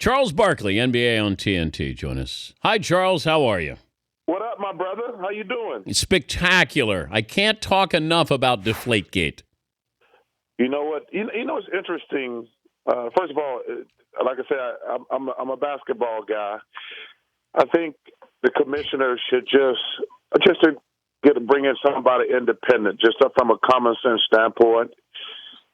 Charles Barkley, NBA on TNT, join us. Hi, Charles. How are you? What up, my brother? How you doing? Spectacular. I can't talk enough about Deflategate. You know what? You know it's interesting. First of all, like I said, I'm a basketball guy. I think the commissioner should bring in somebody independent, just from a common sense standpoint.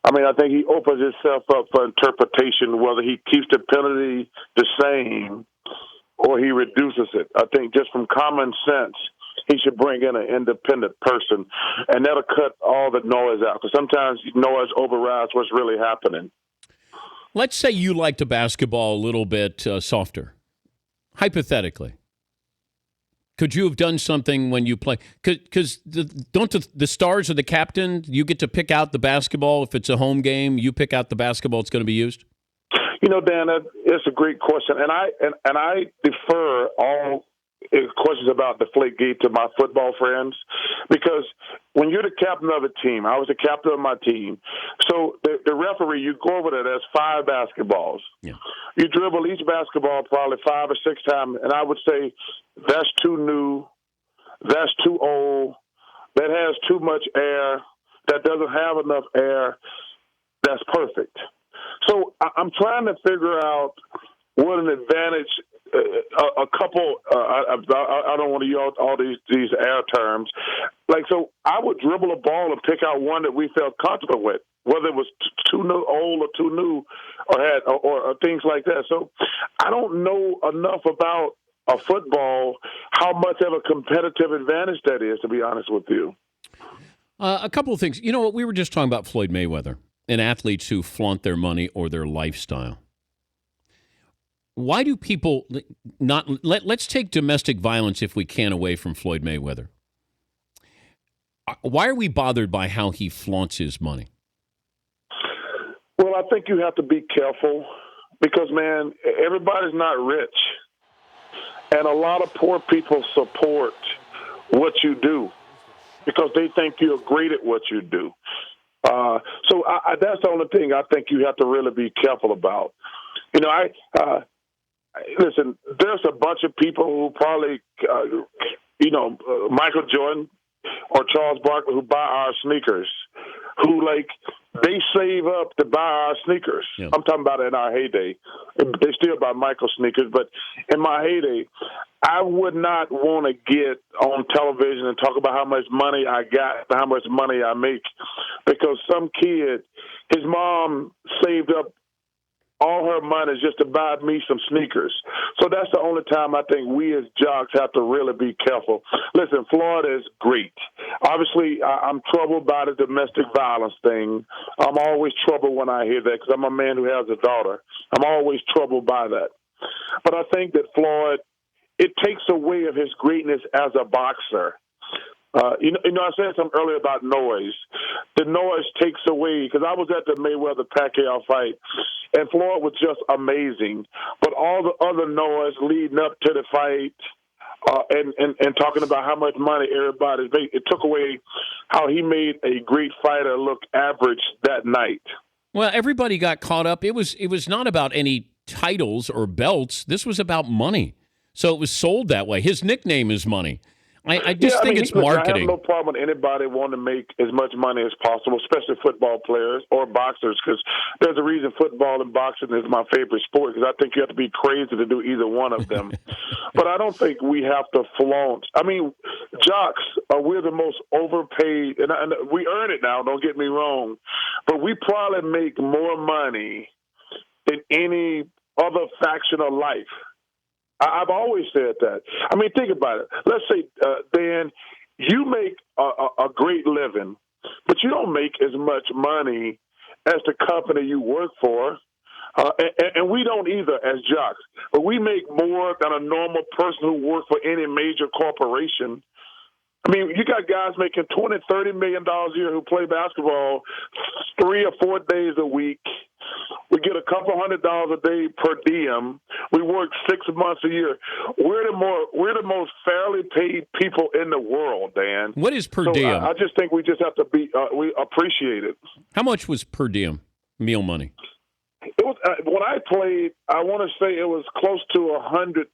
I mean, I think he opens himself up for interpretation, whether he keeps the penalty the same or he reduces it. I think just from common sense, he should bring in an independent person, and that'll cut all the noise out, because sometimes noise overrides what's really happening. Let's say you liked a basketball a little bit softer, hypothetically. Could you have done something when you play? Because don't the stars or the captain, you get to pick out the basketball. If it's a home game, you pick out the basketball that's going to be used? You know, Dan, it's a great question, and I defer all questions about Deflategate to my football friends, because when you're the captain of a team, I was the captain of my team, so the referee, you go over there, there's 5 basketballs. Yeah. You dribble each basketball probably 5 or 6 times, and I would say that's too new, that's too old, that has too much air, that doesn't have enough air, that's perfect. So I'm trying to figure out what an advantage a couple. I don't want to use all these air terms. Like, so I would dribble a ball and pick out one that we felt comfortable with, whether it was too old or too new, or things like that. So I don't know enough about a football, how much of a competitive advantage that is, to be honest with you. A couple of things. You know what? We were just talking about Floyd Mayweather and athletes who flaunt their money or their lifestyle. Why do people not let's take domestic violence, if we can, away from Floyd Mayweather. Why are we bothered by how he flaunts his money? Well, I think you have to be careful because, man, everybody's not rich. And a lot of poor people support what you do because they think you're great at what you do. So that's the only thing I think you have to really be careful about. You know, listen, there's a bunch of people who probably, Michael Jordan or Charles Barkley, who buy our sneakers, who, like, they save up to buy our sneakers. Yeah. I'm talking about in our heyday. They still buy Michael sneakers, but in my heyday, I would not want to get on television and talk about how much money I got, how much money I make, because some kid, his mom saved up all her money just to buy me some sneakers. So that's the only time I think we as jocks have to really be careful. Listen, Florida is great. Obviously, I'm troubled by the domestic violence thing. I'm always troubled when I hear that because I'm a man who has a daughter. I'm always troubled by that. But I think that Floyd, it takes away of his greatness as a boxer. I said something earlier about noise. The noise takes away, because I was at the Mayweather-Pacquiao fight, and Floyd was just amazing. But all the other noise leading up to the fight and talking about how much money everybody's made, it took away how he made a great fighter look average that night. Well, everybody got caught up. It was not about any titles or belts. This was about money. So it was sold that way. His nickname is money. I think it's marketing. I have no problem with anybody wanting to make as much money as possible, especially football players or boxers, because there's a reason football and boxing is my favorite sport, because I think you have to be crazy to do either one of them. But I don't think we have to flaunt. I mean, jocks, we're the most overpaid, and we earn it now, don't get me wrong, but we probably make more money than any other faction of life. I've always said that. I mean, think about it. Let's say, Dan, you make a great living, but you don't make as much money as the company you work for. And we don't either as jocks. But we make more than a normal person who works for any major corporation. I mean, you got guys making $20, $30 million a year who play basketball 3 or 4 days a week. We get a couple $100 a day per diem. We work 6 months a year. We're the most fairly paid people in the world, Dan. What is per diem? I just think we just have to be we appreciate it. How much was per diem meal money? It was when I played. I want to say it was close to $100,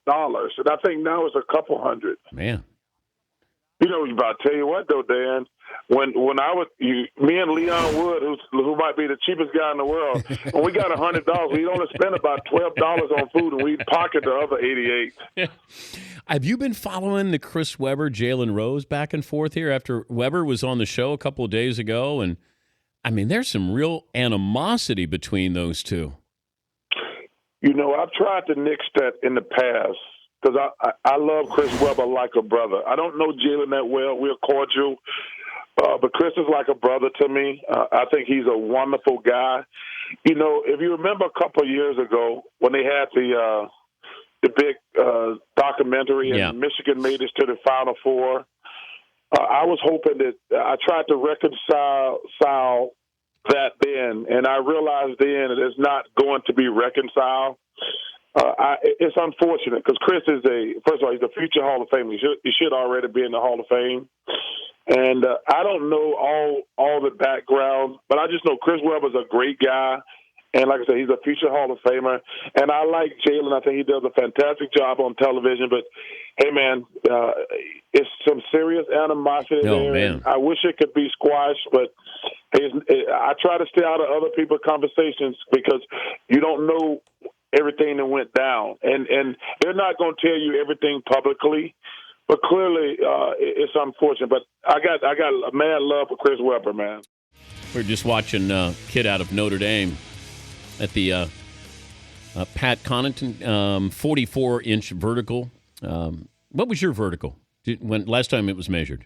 and I think now it's a couple hundred. Man, you know, I'll tell you what though, Dan. When I was me and Leon Wood, who might be the cheapest guy in the world, when we got $100, we'd only spend about $12 on food, and we'd pocket the other 88. Have you been following the Chris Webber, Jalen Rose back and forth here after Webber was on the show a couple of days ago? And, I mean, there's some real animosity between those two. You know, I've tried to nix that in the past because I love Chris Webber like a brother. I don't know Jalen that well. We're cordial. But Chris is like a brother to me. I think he's a wonderful guy. You know, if you remember a couple of years ago when they had the big documentary and Michigan made it to the Final Four, I was hoping that I tried to reconcile that then, and I realized then that it's not going to be reconciled. It's unfortunate because Chris is first of all, he's a future Hall of Famer. He should already be in the Hall of Fame. And I don't know all the background, but I just know Chris Webber's a great guy. And like I said, he's a future Hall of Famer. And I like Jalen. I think he does a fantastic job on television. But, hey, man, it's some serious animosity there. Man. I wish it could be squashed, but I try to stay out of other people's conversations because you don't know everything that went down. And they're not going to tell you everything publicly. But clearly, it's unfortunate. But I got a mad love for Chris Webber, man. We're just watching a kid out of Notre Dame at the Pat Connaughton 44-inch vertical. What was your vertical when last time it was measured?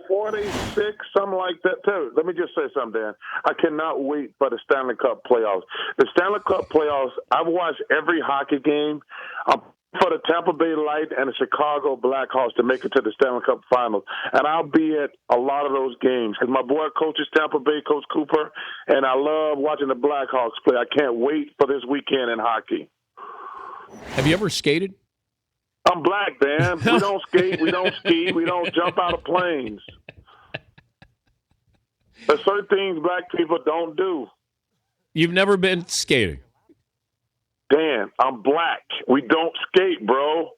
46, something like that, too. Let me just say something, Dan. I cannot wait for the Stanley Cup playoffs. The Stanley Cup playoffs, I've watched every hockey game. For the Tampa Bay Light and the Chicago Blackhawks to make it to the Stanley Cup Finals. And I'll be at a lot of those games. Because my boy coaches Tampa Bay, Coach Cooper, and I love watching the Blackhawks play. I can't wait for this weekend in hockey. Have you ever skated? I'm black, Dan. We don't skate, we don't ski, we don't jump out of planes. There's certain things black people don't do. You've never been skating? Dan, I'm black. We don't skate, bro.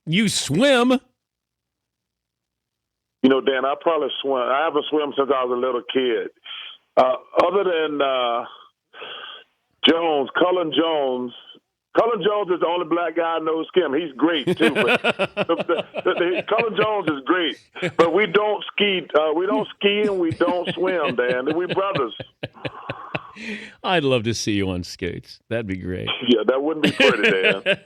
You swim? You know, Dan, I probably swim. I haven't swum since I was a little kid. Other than Jones, Cullen Jones. Cullen Jones is the only black guy I know who swim. He's great, too. But Cullen Jones is great. But we don't ski. We don't ski and we don't swim, Dan. We brothers. I'd love to see you on skates. That'd be great. Yeah, that wouldn't be pretty, Dan.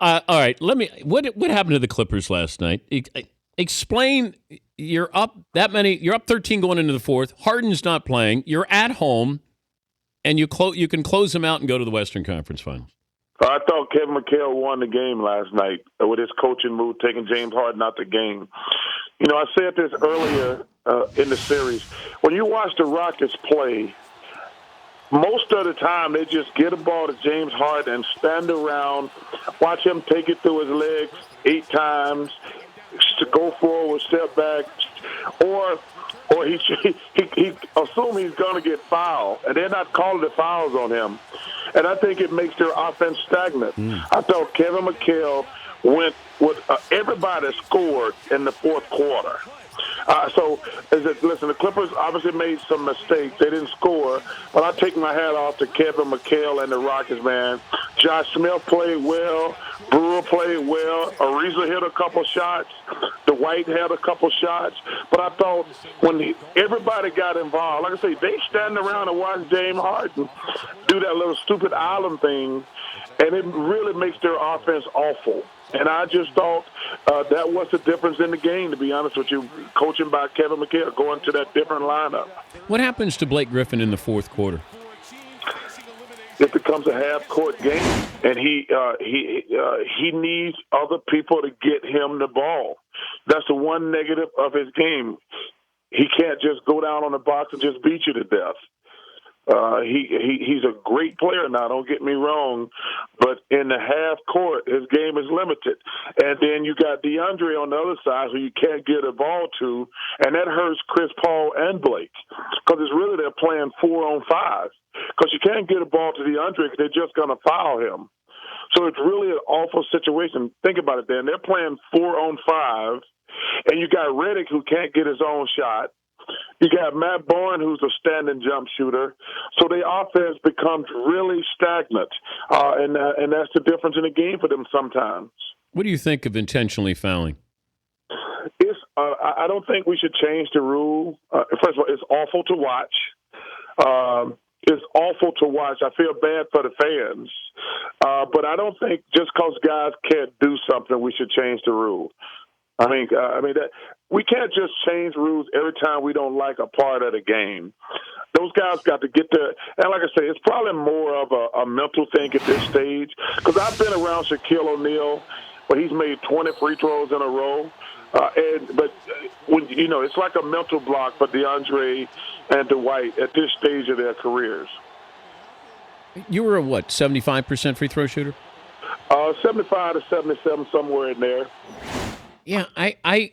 All right, what happened to the Clippers last night? Explain. You're up that many. You're up 13 going into the fourth. Harden's not playing. You're at home, and you can close them out and go to the Western Conference Finals. I thought Kevin McHale won the game last night with his coaching move, taking James Harden out the game. You know, I said this earlier in the series. When you watch the Rockets play, most of the time, they just get a ball to James Harden and stand around, watch him take it through his legs 8 times, to go forward, step back, or he assume he's going to get fouled, and they're not calling the fouls on him. And I think it makes their offense stagnant. I thought Kevin McHale went with everybody scored in the fourth quarter. Listen, the Clippers obviously made some mistakes. They didn't score, but I take my hat off to Kevin McHale and the Rockets, man. Josh Smith played well. Brewer played well. Ariza hit a couple shots. Dwight had a couple shots. But I thought when everybody got involved, like I say, they stand around and watch James Harden do that little stupid island thing, and it really makes their offense awful. And I just thought that was the difference in the game, to be honest with you, coaching by Kevin McHale, going to that different lineup. What happens to Blake Griffin in the fourth quarter? It becomes a half-court game, and he needs other people to get him the ball. That's the one negative of his game. He can't just go down on the box and just beat you to death. He's a great player now, don't get me wrong, but in the half court, his game is limited. And then you got DeAndre on the other side who you can't get a ball to, and that hurts Chris Paul and Blake. because it's really they're playing 4-on-5 because you can't get a ball to DeAndre because they're just going to foul him. So it's really an awful situation. Think about it, Dan. They're playing 4-on-5, and you got Redick who can't get his own shot. You got Matt Bourne, who's a standing jump shooter. So the offense becomes really stagnant, and that's the difference in the game for them sometimes. What do you think of intentionally fouling? I don't think we should change the rule. First of all, it's awful to watch. It's awful to watch. I feel bad for the fans. But I don't think just because guys can't do something, we should change the rule. I mean, we can't just change rules every time we don't like a part of the game. Those guys got to get there. And like I say, it's probably more of a mental thing at this stage. Because I've been around Shaquille O'Neal, where he's made 20 free throws in a row. But when it's like a mental block for DeAndre and Dwight at this stage of their careers. You were a 75% free throw shooter? 75 to 77, somewhere in there. Yeah, I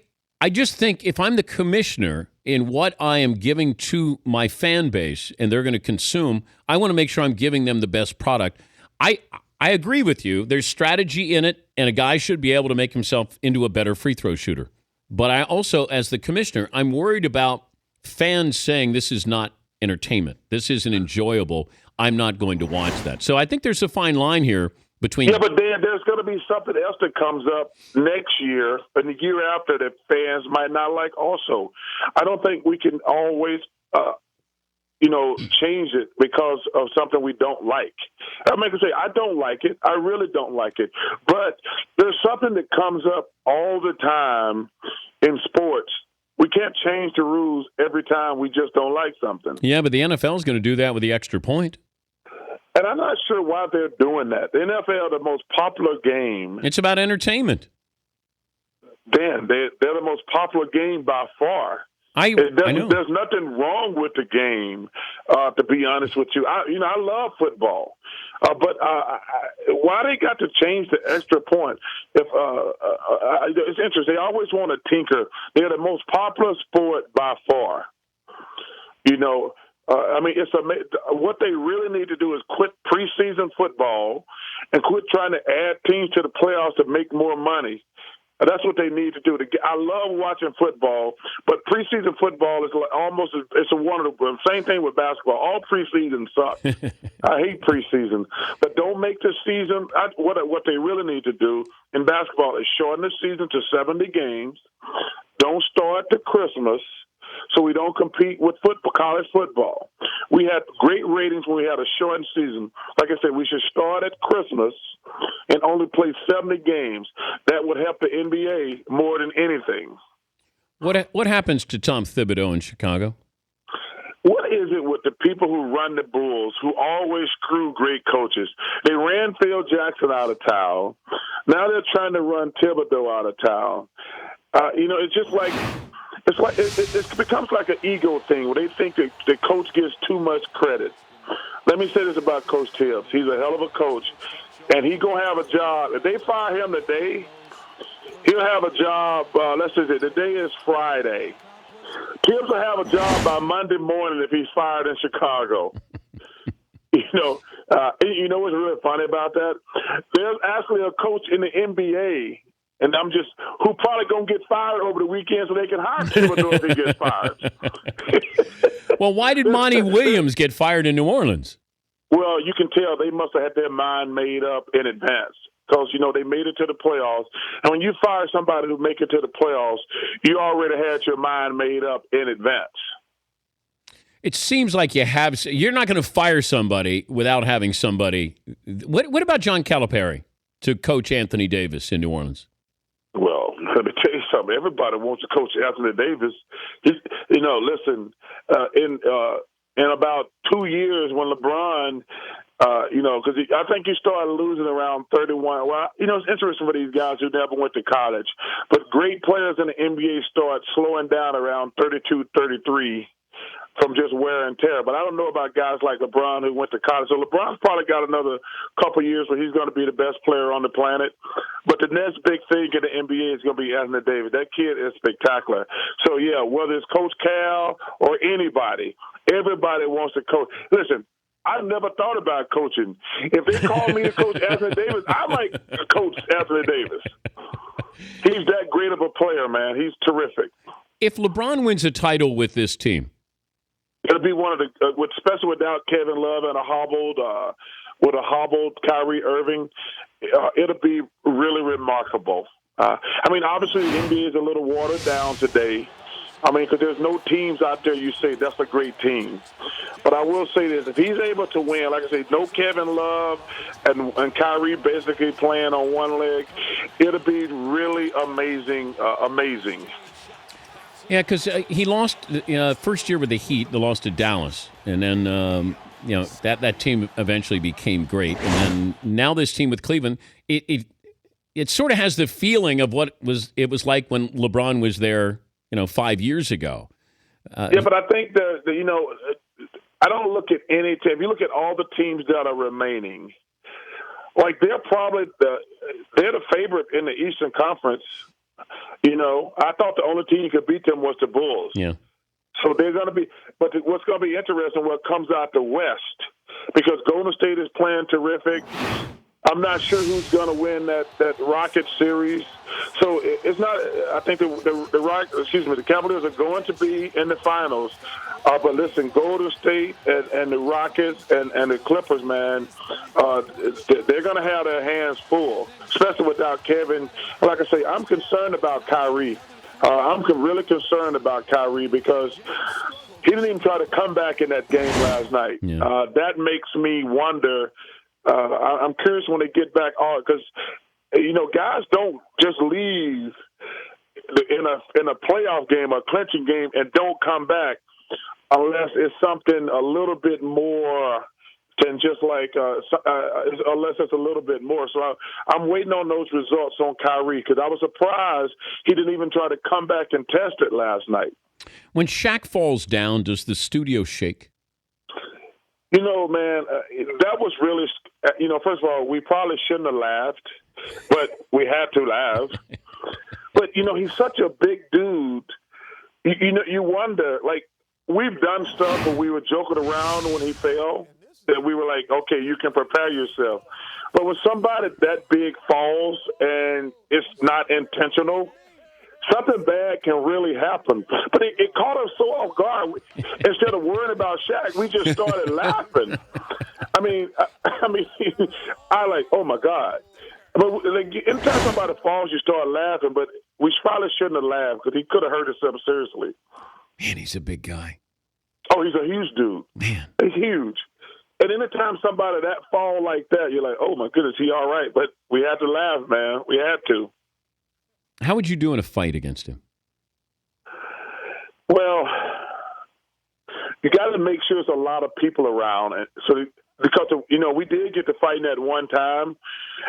just think if I'm the commissioner in what I am giving to my fan base and they're going to consume, I want to make sure I'm giving them the best product. I agree with you. There's strategy in it, and a guy should be able to make himself into a better free throw shooter. But I also, as the commissioner, I'm worried about fans saying this is not entertainment. This isn't enjoyable. I'm not going to watch that. So I think there's a fine line here between... Yeah, but Dan, there's going to be something else that comes up next year and the year after that fans might not like also. I don't think we can always... change it because of something we don't like. I mean, I say, I don't like it. I really don't like it. But there's something that comes up all the time in sports. We can't change the rules every time we just don't like something. Yeah, but the NFL is going to do that with the extra point. And I'm not sure why they're doing that. The NFL, the most popular game. It's about entertainment. Dan, they're the most popular game by far. I know. There's nothing wrong with the game, to be honest with you. I love football, but why they got to change the extra point? It's interesting. They always want to tinker. They're the most popular sport by far. What they really need to do is quit preseason football and quit trying to add teams to the playoffs to make more money. That's what they need to do. I love watching football, but preseason football is it's one of the same thing with basketball. All preseason sucks. I hate preseason, but don't make the season. What they really need to do in basketball is shorten the season to 70 games. Don't start to Christmas, so we don't compete with college football. We had great ratings when we had a shortened season. Like I said, we should start at Christmas and only play 70 games. That would help the NBA more than anything. What happens to Tom Thibodeau in Chicago? What is it with the people who run the Bulls who always screw great coaches? They ran Phil Jackson out of town. Now they're trying to run Thibodeau out of town. It's just like it becomes like an ego thing where they think that the coach gets too much credit. Let me say this about Coach Tibbs. He's a hell of a coach, and he's going to have a job. If they fire him today, he'll have a job. Let's say today is Friday. Tibbs will have a job by Monday morning if he's fired in Chicago. You know what's really funny about that? There's actually a coach in the NBA, and who probably going to get fired over the weekend so they can hire Thibodeau if he gets fired. Well, why did Monty Williams get fired in New Orleans? Well, you can tell they must have had their mind made up in advance because, they made it to the playoffs. And when you fire somebody who make it to the playoffs, you already had your mind made up in advance. It seems like you're not going to fire somebody without having somebody. What about John Calipari to coach Anthony Davis in New Orleans? Well, let me tell you something. Everybody wants to coach Anthony Davis. Listen, in about 2 years when LeBron, because I think he started losing around 31. Well, it's interesting for these guys who never went to college. But great players in the NBA start slowing down around 32, 33. from just wear and tear. But I don't know about guys like LeBron who went to college. So LeBron's probably got another couple years where he's going to be the best player on the planet. But the next big thing in the NBA is going to be Anthony Davis. That kid is spectacular. So, yeah, whether it's Coach Cal or anybody, everybody wants to coach. Listen, I never thought about coaching. If they call me to coach Anthony Davis, I might coach Anthony Davis. He's that great of a player, man. He's terrific. If LeBron wins a title with this team, it'll be one of the, especially without Kevin Love and with a hobbled Kyrie Irving, it'll be really remarkable. I mean, obviously the NBA is a little watered down today. I mean, because there's no teams out there you say that's a great team. But I will say this, if he's able to win, like I say, no Kevin Love and Kyrie basically playing on one leg, it'll be really amazing. Yeah, because he lost first year with the Heat, they lost to Dallas. And then, that team eventually became great. And then now this team with Cleveland, it sort of has the feeling of what it was like when LeBron was there, 5 years ago. Yeah, but I think I don't look at any team. If you look at all the teams that are remaining, like they're the favorite in the Eastern Conference. I thought the only team who could beat them was the Bulls. Yeah. So they're going to be – but what's going to be interesting what comes out the West, because Golden State is playing terrific. I'm not sure who's going to win that Rockets series. So it's not – I think the Cavaliers are going to be in the finals. But listen, Golden State and the Rockets and the Clippers, man, they're going to have their hands full, especially without Kevin. Like I say, I'm concerned about Kyrie. I'm really concerned about Kyrie because he didn't even try to come back in that game last night. Yeah. That makes me wonder. I'm curious when they get back on because, guys don't just leave in a playoff game, a clinching game, and don't come back unless it's something a little bit more than just like unless it's a little bit more. So I'm waiting on those results on Kyrie because I was surprised he didn't even try to come back and test it last night. When Shaq falls down, does the studio shake? Man, that was really, first of all, we probably shouldn't have laughed, but we had to laugh. But, he's such a big dude. You wonder, like, we've done stuff where we were joking around when he fell, that we were like, okay, you can prepare yourself. But when somebody that big falls and it's not intentional, something bad can really happen. But it caught us so off guard. Instead of worrying about Shaq, we just started laughing. I mean, I like, oh, my God. But like, anytime somebody falls, you start laughing. But we probably shouldn't have laughed because he could have hurt himself seriously. Man, he's a big guy. Oh, he's a huge dude. Man. He's huge. And anytime somebody that fall like that, you're like, oh, my goodness, he all right. But we had to laugh, man. We had to. How would you do in a fight against him? Well, you got to make sure there's a lot of people around. Because we did get to fighting that one time.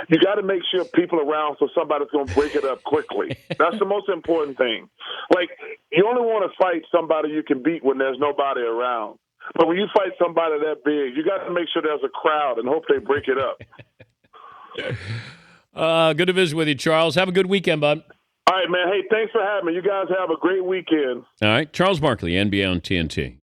You got to make sure people around so somebody's going to break it up quickly. That's the most important thing. Like, you only want to fight somebody you can beat when there's nobody around. But when you fight somebody that big, you got to make sure there's a crowd and hope they break it up. Good to visit with you, Charles. Have a good weekend, bud. All right, man. Hey, thanks for having me. You guys have a great weekend. All right. Charles Barkley, NBA on TNT.